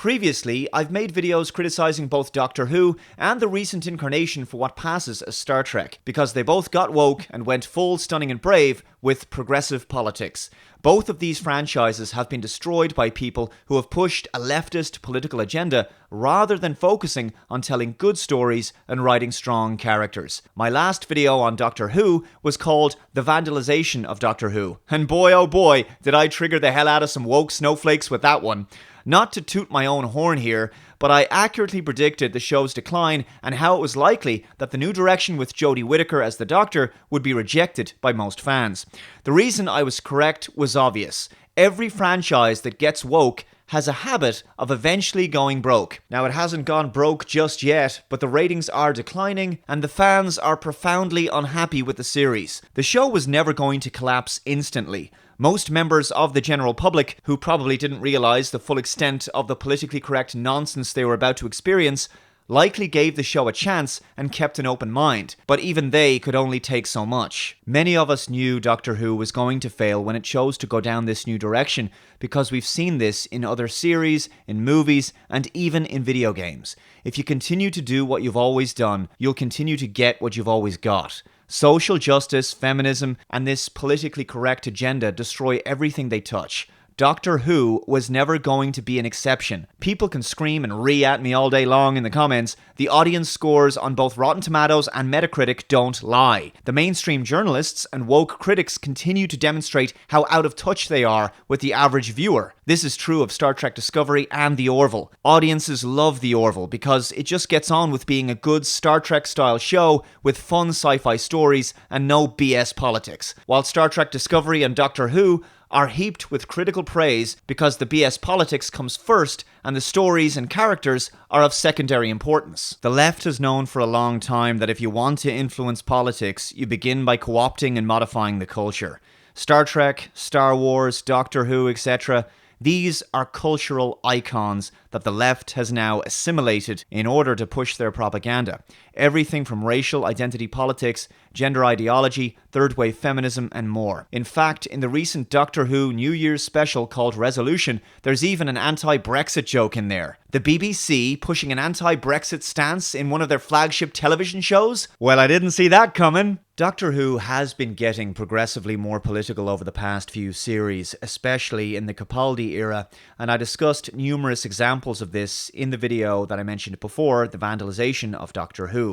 Previously, I've made videos criticizing both Doctor Who and the recent incarnation for what passes as Star Trek, because they both got woke and went full stunning and brave with progressive politics. Both of these franchises have been destroyed by people who have pushed a leftist political agenda rather than focusing on telling good stories and writing strong characters. My last video on Doctor Who was called The Vandalization of Doctor Who, and boy oh boy did I trigger the hell out of some woke snowflakes with that one. Not to toot my own horn here, but I accurately predicted the show's decline and how it was likely that the new direction with Jodie Whittaker as the Doctor would be rejected by most fans. The reason I was correct was obvious. Every franchise that gets woke has a habit of eventually going broke. Now, it hasn't gone broke just yet, but the ratings are declining and the fans are profoundly unhappy with the series. The show was never going to collapse instantly. Most members of the general public, who probably didn't realise the full extent of the politically correct nonsense they were about to experience, likely gave the show a chance and kept an open mind, but even they could only take so much. Many of us knew Doctor Who was going to fail when it chose to go down this new direction, because we've seen this in other series, in movies, and even in video games. If you continue to do what you've always done, you'll continue to get what you've always got. Social justice, feminism, and this politically correct agenda destroy everything they touch. Doctor Who was never going to be an exception. People can scream and ree at me all day long in the comments. The audience scores on both Rotten Tomatoes and Metacritic don't lie. The mainstream journalists and woke critics continue to demonstrate how out of touch they are with the average viewer. This is true of Star Trek Discovery and The Orville. Audiences love The Orville because it just gets on with being a good Star Trek-style show with fun sci-fi stories and no BS politics. While Star Trek Discovery and Doctor Who are heaped with critical praise because the BS politics comes first and the stories and characters are of secondary importance. The left has known for a long time that if you want to influence politics, you begin by co-opting and modifying the culture. Star Trek, Star Wars, Doctor Who, etc. These are cultural icons that the left has now assimilated in order to push their propaganda. Everything from racial identity politics, gender ideology, third-wave feminism, and more. In fact, in the recent Doctor Who New Year's special called Resolution, there's even an anti-Brexit joke in there. The BBC pushing an anti-Brexit stance in one of their flagship television shows? Well, I didn't see that coming. Doctor Who has been getting progressively more political over the past few series, especially in the Capaldi era, and I discussed numerous examples of this in the video that I mentioned before, The Vandalization of Doctor Who.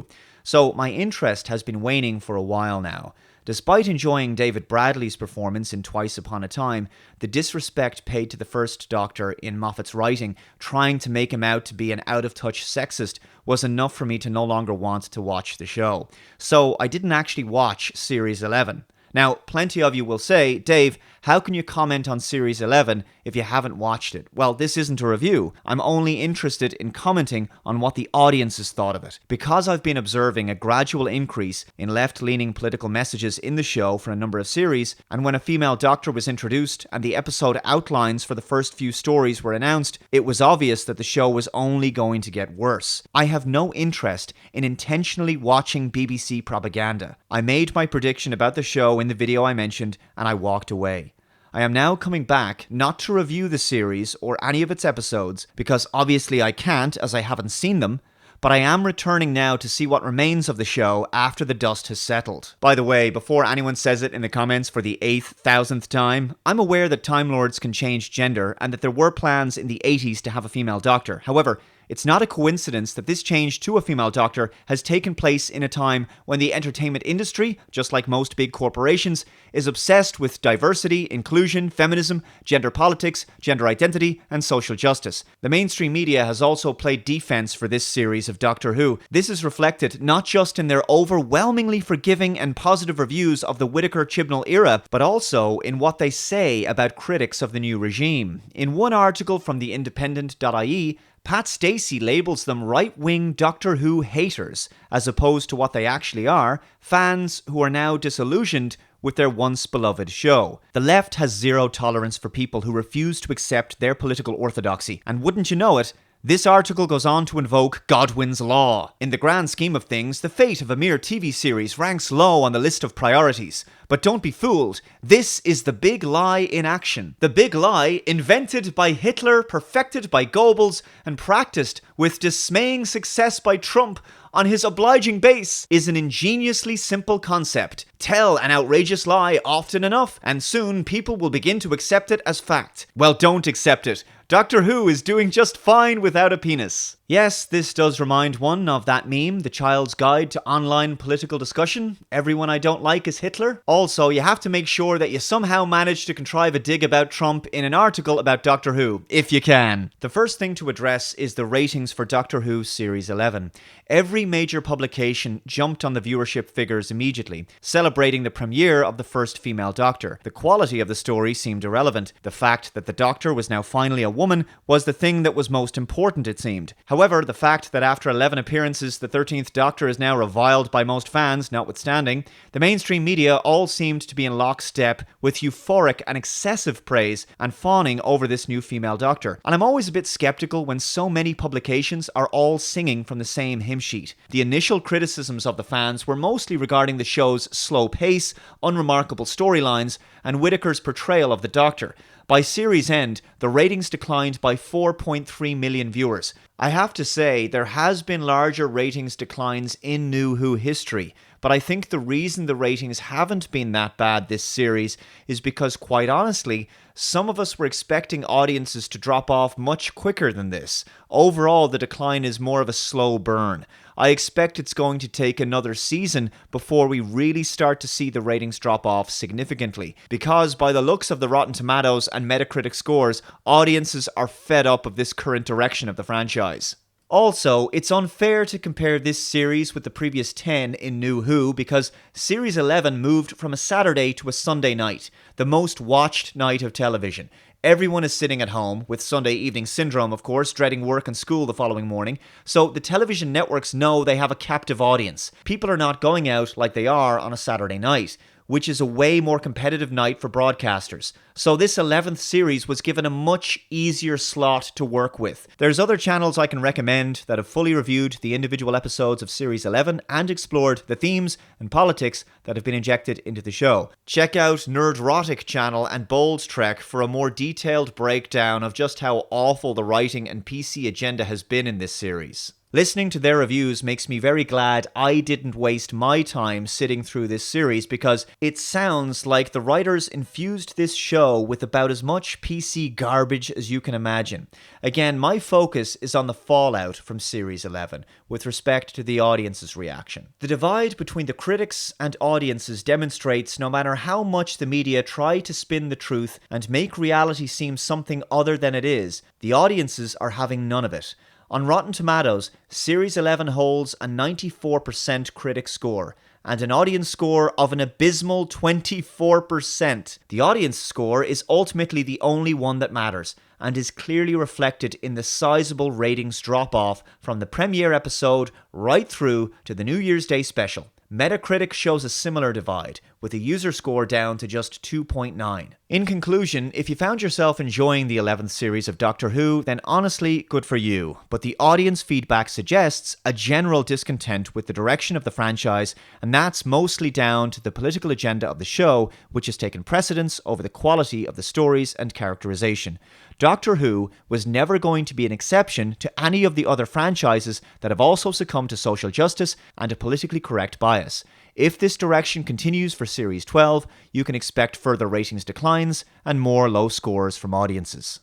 So my interest has been waning for a while now. Despite enjoying David Bradley's performance in Twice Upon a Time, the disrespect paid to the first Doctor in Moffat's writing, trying to make him out to be an out-of-touch sexist, was enough for me to no longer want to watch the show. So I didn't actually watch Series 11. Now, plenty of you will say, Dave, how can you comment on Series 11 if you haven't watched it? Well, this isn't a review. I'm only interested in commenting on what the audiences thought of it. Because I've been observing a gradual increase in left-leaning political messages in the show for a number of series, and when a female Doctor was introduced and the episode outlines for the first few stories were announced, it was obvious that the show was only going to get worse. I have no interest in intentionally watching BBC propaganda. I made my prediction about the show in the video I mentioned, and I walked away. I am now coming back not to review the series or any of its episodes, because obviously I can't as I haven't seen them, but I am returning now to see what remains of the show after the dust has settled. By the way, before anyone says it in the comments for the 8,000th time, I'm aware that Time Lords can change gender and that there were plans in the 80s to have a female Doctor. However, it's not a coincidence that this change to a female Doctor has taken place in a time when the entertainment industry, just like most big corporations, is obsessed with diversity, inclusion, feminism, gender politics, gender identity, and social justice. The mainstream media has also played defense for this series of Doctor Who. This is reflected not just in their overwhelmingly forgiving and positive reviews of the Whittaker-Chibnall era, but also in what they say about critics of the new regime. In one article from the Independent.ie, Pat Stacey labels them right-wing Doctor Who haters, as opposed to what they actually are, fans who are now disillusioned with their once beloved show. The left has zero tolerance for people who refuse to accept their political orthodoxy, and wouldn't you know it, This article goes on to invoke Godwin's Law. In the grand scheme of things, the fate of a mere TV series ranks low on the list of priorities. But don't be fooled, this is the big lie in action. The big lie, invented by Hitler, perfected by Goebbels, and practiced with dismaying success by Trump on his obliging base, is an ingeniously simple concept. Tell an outrageous lie often enough, and soon people will begin to accept it as fact. Well, don't accept it. Doctor Who is doing just fine without a penis. Yes, this does remind one of that meme, The Child's Guide to Online Political Discussion. Everyone I don't like is Hitler. Also, you have to make sure that you somehow manage to contrive a dig about Trump in an article about Doctor Who, if you can. The first thing to address is the ratings for Doctor Who Series 11. Every major publication jumped on the viewership figures immediately, celebrating the premiere of the first female Doctor. The quality of the story seemed irrelevant. The fact that the Doctor was now finally a woman was the thing that was most important, it seemed. However, the fact that after 11 appearances, the 13th Doctor is now reviled by most fans, notwithstanding, the mainstream media all seemed to be in lockstep with euphoric and excessive praise and fawning over this new female Doctor. And I'm always a bit skeptical when so many publications are all singing from the same hymn sheet. The initial criticisms of the fans were mostly regarding the show's slow pace, unremarkable storylines, and Whittaker's portrayal of the Doctor. By series end, the ratings declined by 4.3 million viewers. I have to say, there has been larger ratings declines in New Who history, but I think the reason the ratings haven't been that bad this series is because, quite honestly, some of us were expecting audiences to drop off much quicker than this. Overall, the decline is more of a slow burn. I expect it's going to take another season before we really start to see the ratings drop off significantly, because by the looks of the Rotten Tomatoes and Metacritic scores, audiences are fed up of this current direction of the franchise. Also, it's unfair to compare this series with the previous 10 in New Who because Series 11 moved from a Saturday to a Sunday night, the most watched night of television. Everyone is sitting at home, with Sunday evening syndrome, of course, dreading work and school the following morning, so the television networks know they have a captive audience. People are not going out like they are on a Saturday night, which is a way more competitive night for broadcasters. So this 11th series was given a much easier slot to work with. There's other channels I can recommend that have fully reviewed the individual episodes of Series 11 and explored the themes and politics that have been injected into the show. Check out Nerdrotic channel and Bold Trek for a more detailed breakdown of just how awful the writing and PC agenda has been in this series. Listening to their reviews makes me very glad I didn't waste my time sitting through this series because it sounds like the writers infused this show with about as much PC garbage as you can imagine. Again, my focus is on the fallout from Series 11 with respect to the audience's reaction. The divide between the critics and audiences demonstrates no matter how much the media try to spin the truth and make reality seem something other than it is, the audiences are having none of it. On Rotten Tomatoes, Series 11 holds a 94% critic score and an audience score of an abysmal 24%. The audience score is ultimately the only one that matters and is clearly reflected in the sizable ratings drop-off from the premiere episode right through to the New Year's Day special. Metacritic shows a similar divide, with a user score down to just 2.9. In conclusion, if you found yourself enjoying the 11th series of Doctor Who, then honestly, good for you. But the audience feedback suggests a general discontent with the direction of the franchise, and that's mostly down to the political agenda of the show, which has taken precedence over the quality of the stories and characterization. Doctor Who was never going to be an exception to any of the other franchises that have also succumbed to social justice and a politically correct bias. If this direction continues for Series 12, you can expect further ratings declines and more low scores from audiences.